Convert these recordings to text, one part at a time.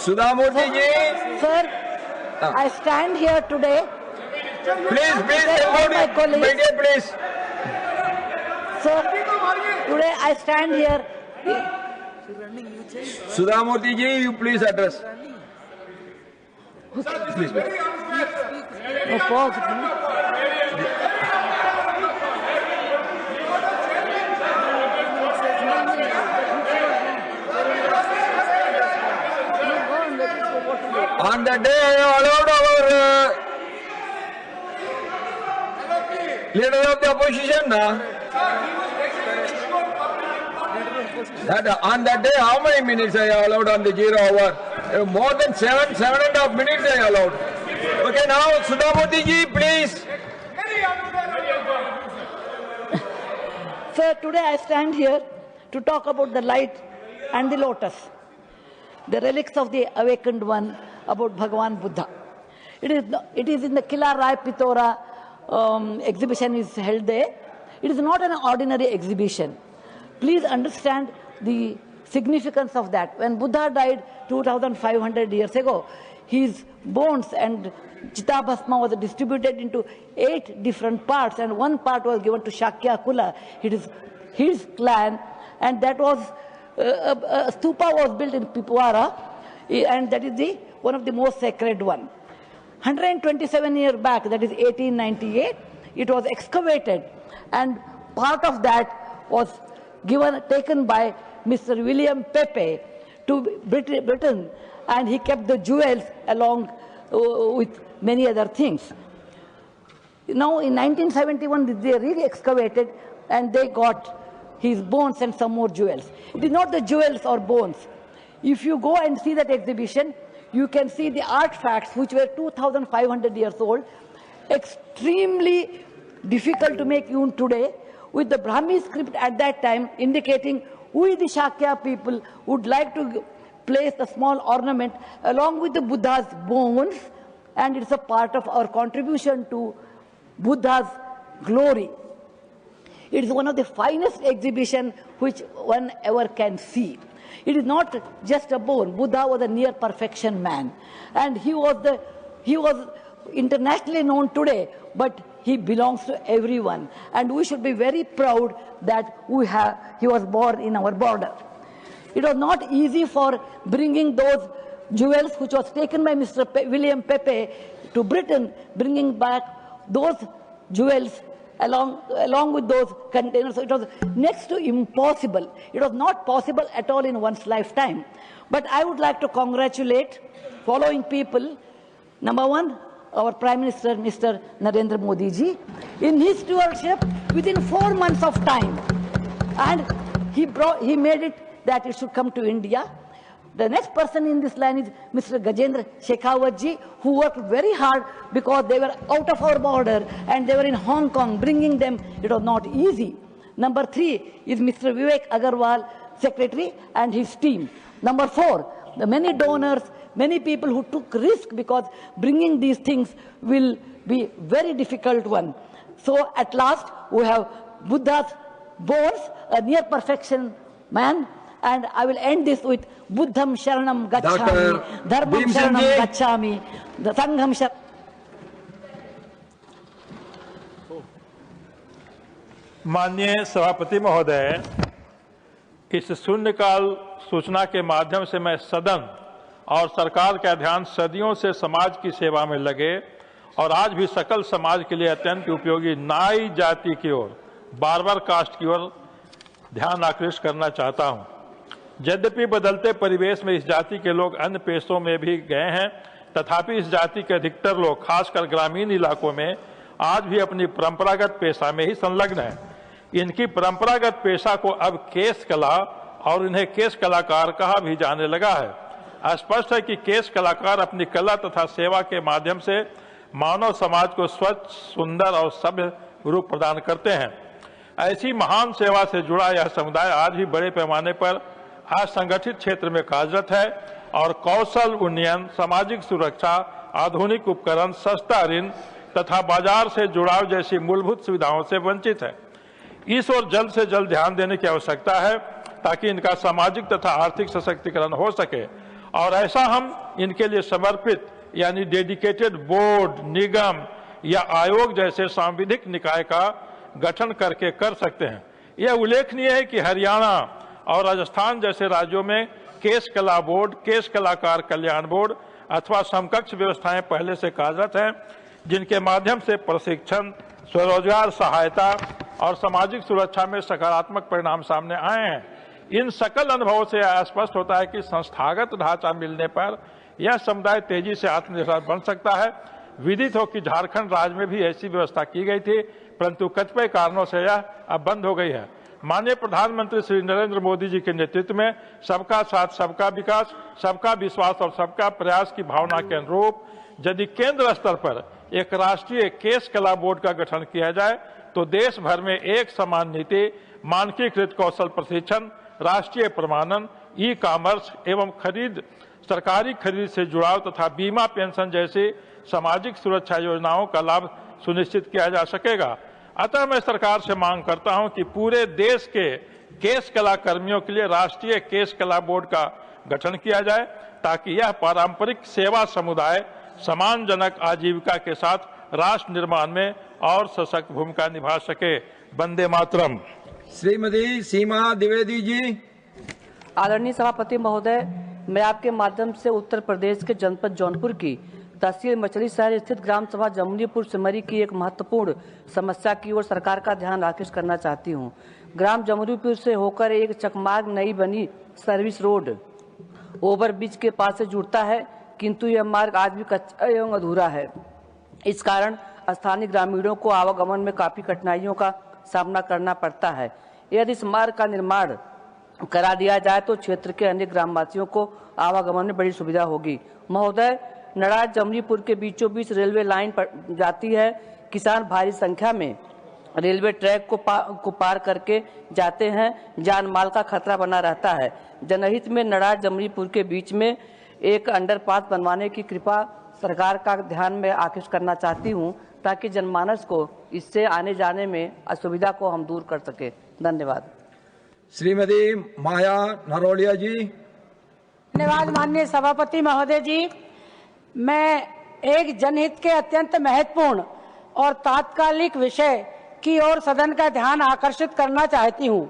Sudha Murthy ji. Sir, I stand here today. Please, My colleagues. media, please. Sir, today I stand here. Sudha Murthy ji, you please address. Please. No, pause. On the day I allowed our leader of the opposition, that on that day, how many minutes I allowed on the 0 hour? More than 7.5 minutes I allowed. Okay, now Sudha Murthy ji, please. Sir, today I stand here to talk about the light and the lotus, the relics of the awakened one, about Bhagavan Buddha. It is in the Kila Rai Pitora exhibition is held there. It is not an ordinary exhibition. Please understand the significance of that. When Buddha died 2,500 years ago, his bones and Chitabhasma was distributed into 8 different parts, and one part was given to Shakya Kula, it is his clan, and that was a stupa was built in Pipwara, and that is one of the most sacred one. 127 years back, that is 1898, it was excavated, and part of that was taken by Mr. William Pepe to Britain, and he kept the jewels along with many other things. Now in 1971 they re-excavated and they got his bones and some more jewels. It is not the jewels or bones. If you go and see that exhibition, you can see the artifacts which were 2,500 years old, extremely difficult to make even today, with the Brahmi script at that time indicating we the Shakya people would like to place a small ornament along with the Buddha's bones, and it's a part of our contribution to Buddha's glory. It is one of the finest exhibitions which one ever can see. It is not just a bone. Buddha was a near perfection man, and he was internationally known today, but he belongs to everyone, and we should be very proud that he was born in our border. It was not easy for bringing those jewels which was taken by Mr. William Pepe to Britain, bringing back those jewels along with those containers. So it was next to impossible. It was not possible at all in one's lifetime. But I would like to congratulate following people. Number one, our Prime Minister, Mr. Narendra Modi ji, in his stewardship within 4 months of time. And he made it that it should come to India. The next person in this line is Mr. Gajendra Shekhawat ji, who worked very hard because they were out of our border and they were in Hong Kong. Bringing them, it was not easy. Number 3 is Mr. Vivek Agarwal, Secretary, and his team. Number 4, the many donors, many people who took risk, because bringing these things will be very difficult one. So at last, we have Buddha's bones, a near perfection man. And I will end this with Buddham Sharanam Gacchami, Dharmam Sharanam Gacchami, the Sangham Sharanam. माननीय सभापति महोदय, इस शून्यकाल सूचना के माध्यम से मैं सदन और सरकार का ध्यान सदियों से समाज की सेवा में लगे और आज भी सकल समाज के लिए अत्यंत उपयोगी नाई जाति की ओर, बार्बर कास्ट की ओर ध्यान आकृष्ट करना चाहता हूं। यद्यपि बदलते परिवेश में इस जाति के लोग अन्य पेशों में भी गए हैं, तथापि इस जाति के अधिकतर लोग खासकर ग्रामीण इलाकों में आज भी अपनी परंपरागत पेशा में ही संलग्न हैं। इनकी परंपरागत पेशा को अब केश कला और इन्हें केश कलाकार कहा भी जाने लगा है। स्पष्ट है कि केश कलाकार अपनी कला तथा सेवा के माध्यम से मानव समाज को स्वच्छ, सुंदर और सभ्य रूप प्रदान करते हैं। ऐसी महान सेवा से जुड़ा यह समुदाय आज भी बड़े पैमाने पर असंगठित क्षेत्र में कार्यरत है और कौशल उन्नयन, सामाजिक सुरक्षा, आधुनिक उपकरण, सस्ता ऋण तथा बाजार से जुड़ाव जैसी मूलभूत सुविधाओं से वंचित है। इस ओर जल्द से जल्द ध्यान देने की आवश्यकता है ताकि इनका सामाजिक तथा आर्थिक सशक्तिकरण हो सके और ऐसा हम इनके लिए समर्पित यानी डेडिकेटेड बोर्ड, निगम या आयोग जैसे सांविधिक निकाय का गठन करके कर सकते हैं। यह उल्लेखनीय है कि हरियाणा और राजस्थान जैसे राज्यों में केश कला बोर्ड, केश कलाकार कल्याण बोर्ड अथवा समकक्ष व्यवस्थाएं पहले से कार्यरत हैं, जिनके माध्यम से प्रशिक्षण, स्वरोजगार सहायता और सामाजिक सुरक्षा में सकारात्मक परिणाम सामने आए हैं। इन सकल अनुभवों से यह स्पष्ट होता है कि संस्थागत ढांचा मिलने पर यह समुदाय तेजी से आत्मनिर्भर बन सकता है। विदित हो कि झारखंड राज्य में भी ऐसी व्यवस्था की गई थी, परंतु कतिपय कारणों से यह अब बंद हो गई है। माननीय प्रधानमंत्री श्री नरेंद्र मोदी जी के नेतृत्व में सबका साथ, सबका विकास, सबका विश्वास और सबका प्रयास की भावना के अनुरूप यदि केंद्र स्तर पर एक राष्ट्रीय केश कला बोर्ड का गठन किया जाए तो देश भर में एक समान नीति, मानकीकृत कौशल प्रशिक्षण, राष्ट्रीय प्रमाणन, ई कॉमर्स एवं सरकारी खरीद से जुड़ाव तथा बीमा, पेंशन जैसी सामाजिक सुरक्षा योजनाओं का लाभ सुनिश्चित किया जा सकेगा। अतः मैं सरकार से मांग करता हूं कि पूरे देश के केश कला कर्मियों के लिए राष्ट्रीय केश कला बोर्ड का गठन किया जाए, ताकि यह पारंपरिक सेवा समुदाय सम्मानजनक आजीविका के साथ राष्ट्र निर्माण में और सशक्त भूमिका निभा सके। वंदे मातरम। श्रीमती सीमा द्विवेदी जी। आदरणीय सभापति महोदय, मैं आपके माध्यम से उत्तर प्रदेश के जनपद जौनपुर की तहसील मछली शहर स्थित ग्राम सभा जमुनीपुर सिमरी की एक महत्वपूर्ण समस्या की ओर सरकार का ध्यान आकृष्ट करना चाहती हूं। ग्राम जमुनीपुर से होकर एक चकमार्ग नई बनी सर्विस रोड ओवर ब्रिज के पास से जुड़ता है, किंतु यह मार्ग आज भी कच्चा एवं अधूरा है। इस कारण स्थानीय ग्रामीणों को आवागमन में काफी कठिनाइयों का सामना करना पड़ता है। यदि इस मार्ग का निर्माण करा दिया जाए तो क्षेत्र के अन्य ग्रामवासियों को आवागमन में बड़ी सुविधा होगी। महोदय, नड़ाज जमुनीपुर के बीचों बीच रेलवे लाइन पर जाती है। किसान भारी संख्या में रेलवे ट्रैक को पार करके जाते हैं, जान माल का खतरा बना रहता है। जनहित में नड़ाज जमुनीपुर के बीच में एक अंडरपास बनवाने की कृपा सरकार का ध्यान में आकृष्ट करना चाहती हूं, ताकि जनमानस को इससे आने जाने में असुविधा को हम दूर कर सके। धन्यवाद। श्रीमती माया नरोलिया जी। धन्यवाद माननीय सभापति महोदय जी। मैं एक जनहित के अत्यंत महत्वपूर्ण और तात्कालिक विषय की ओर सदन का ध्यान आकर्षित करना चाहती हूँ।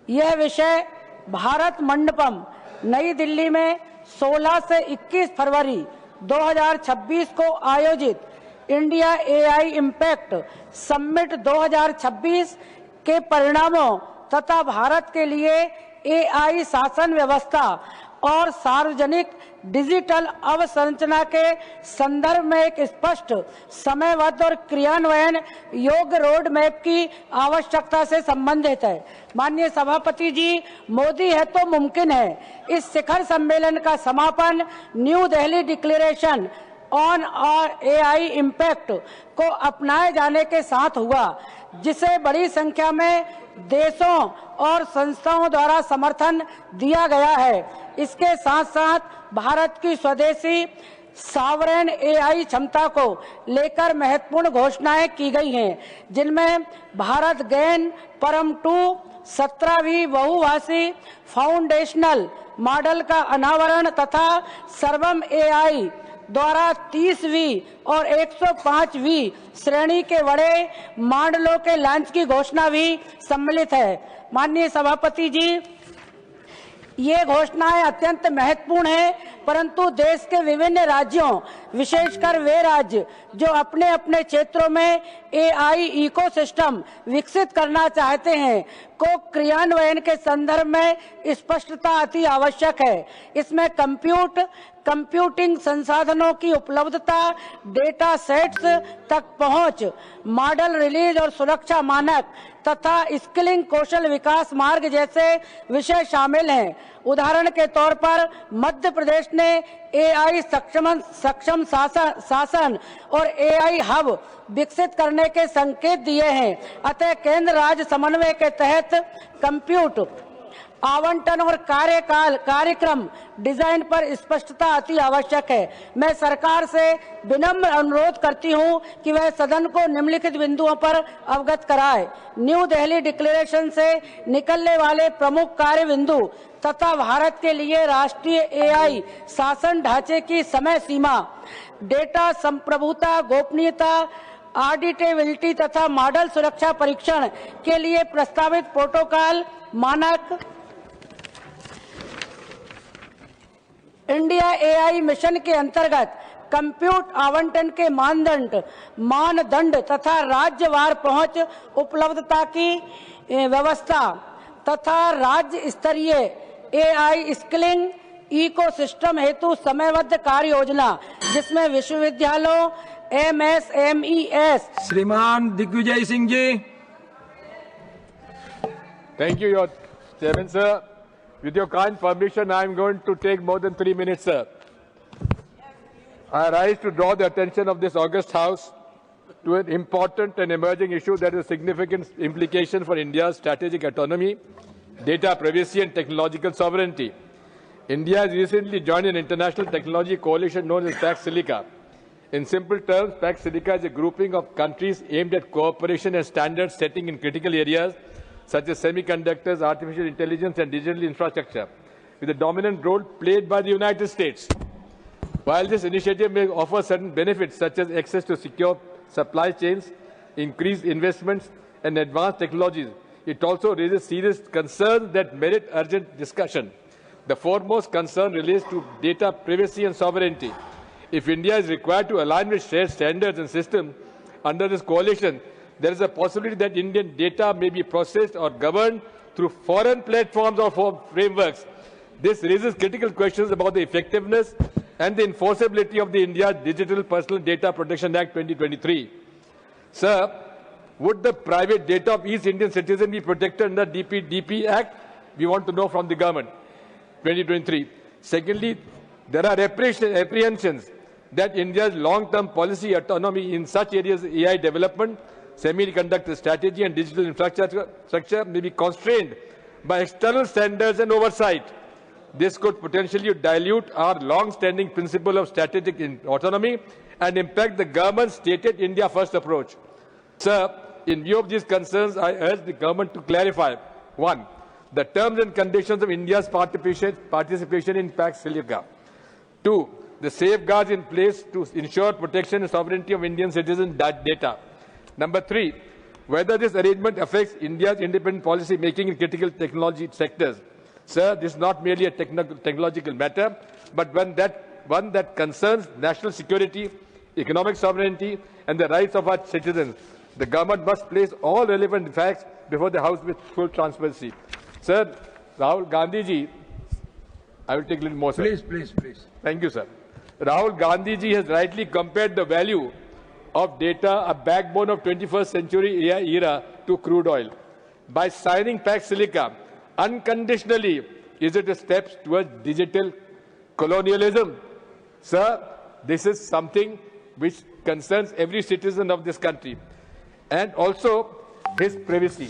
यह विषय भारत मंडपम नई दिल्ली में 16 से 21 फरवरी 2026 को आयोजित इंडिया एआई इम्पैक्ट समिट 2026 के परिणामों तथा भारत के लिए एआई शासन व्यवस्था और सार्वजनिक डिजिटल अवसंरचना के संदर्भ में एक स्पष्ट, समयबद्ध और क्रियान्वयन योग्य रोड मैप की आवश्यकता से संबंधित है। माननीय सभापति जी, मोदी है तो मुमकिन है। इस शिखर सम्मेलन का समापन new Delhi declaration on AI impact को अपनाए जाने के साथ हुआ, जिसे बड़ी संख्या में देशों और संस्थाओं द्वारा समर्थन दिया गया है। इसके साथ साथ भारत की स्वदेशी सावरेन एआई क्षमता को लेकर महत्वपूर्ण घोषणाएं की गई हैं, जिनमें भारत गैन परम 2 17वीं बहुभाषी फाउंडेशनल मॉडल का अनावरण तथा सर्वम एआई द्वारा 30वीं और 105वीं श्रेणी के बड़े मॉडलों के लॉन्च की घोषणा भी सम्मिलित है। माननीय सभापति जी, ये घोषणाएं अत्यंत महत्वपूर्ण है, परंतु देश के विभिन्न राज्यों, विशेषकर वे राज्य जो अपने अपने क्षेत्रों में एआई इकोसिस्टम विकसित करना चाहते हैं, को क्रियान्वयन के संदर्भ में स्पष्टता अति आवश्यक है। इसमें कंप्यूटिंग संसाधनों की उपलब्धता, डेटा सेट्स तक पहुंच, मॉडल रिलीज और सुरक्षा मानक तथा स्किलिंग कौशल विकास मार्ग जैसे विषय शामिल हैं। उदाहरण के तौर पर मध्य प्रदेश ने एआई सक्षम शासन और एआई हब विकसित करने के संकेत दिए हैं। अतः केंद्र राज्य समन्वय के तहत आवंटन और कार्यक्रम डिजाइन पर स्पष्टता अति आवश्यक है। मैं सरकार से विनम्र अनुरोध करती हूं कि वह सदन को निम्नलिखित बिंदुओं पर अवगत कराए। न्यू दिल्ली डिक्लेरेशन से निकलने वाले प्रमुख कार्य बिंदु तथा भारत के लिए राष्ट्रीय एआई शासन ढांचे की समय सीमा, डेटा संप्रभुता, गोपनीयता, ऑडिटेबिलिटी तथा मॉडल सुरक्षा परीक्षण के लिए प्रस्तावित प्रोटोकॉल मानक, इंडिया एआई मिशन के अंतर्गत कंप्यूट आवंटन के मानदंड तथा राज्यवार पहुंच उपलब्धता की व्यवस्था तथा राज्य स्तरीय एआई स्किलिंग इकोसिस्टम हेतु समयबद्ध कार्य योजना, जिसमें विश्वविद्यालयों, MSMES। श्रीमान Digvijay Singh ji. Thank you, Your Chairman, sir. With your kind permission, I am going to take more than 3 minutes, sir. I rise to draw the attention of this august House to an important and emerging issue that has significant implications for India's strategic autonomy, data privacy and technological sovereignty. India has recently joined an international technology coalition known as Pax Silica. In simple terms, Pax Silica is a grouping of countries aimed at cooperation and standard setting in critical areas such as semiconductors, artificial intelligence and digital infrastructure, with a dominant role played by the United States. While this initiative may offer certain benefits such as access to secure supply chains, increased investments and advanced technologies, it also raises serious concerns that merit urgent discussion. The foremost concern relates to data privacy and sovereignty. If India is required to align with shared standards and systems under this coalition, there is a possibility that Indian data may be processed or governed through foreign platforms or frameworks. This raises critical questions about the effectiveness and the enforceability of the India's Digital Personal Data Protection Act 2023. Sir, would the private data of each Indian citizen be protected under DP Act? We want to know from the government. 2023. Secondly, there are apprehensions that India's long-term policy autonomy in such areas as AI development, semiconductor strategy and digital infrastructure may be constrained by external standards and oversight. This could potentially dilute our long-standing principle of strategic autonomy and impact the government's stated India First approach. Sir, in view of these concerns, I urge the government to clarify: 1. The terms and conditions of India's participation in Pax Silica. 2. The safeguards in place to ensure protection and sovereignty of Indian citizens' data. Number 3. Whether this arrangement affects India's independent policy making in critical technology sectors. Sir, this is not merely a technological matter, but one that concerns national security, economic sovereignty, and the rights of our citizens. The government must place all relevant facts before the House with full transparency. Sir, Rahul Gandhi ji, I will take a little more, sir. Please. Thank you, sir. Rahul Gandhi ji has rightly compared the value of data, a backbone of 21st century AI era, to crude oil. By signing Pax Silica unconditionally, is it a step towards digital colonialism? Sir, this is something which concerns every citizen of this country, and also his privacy.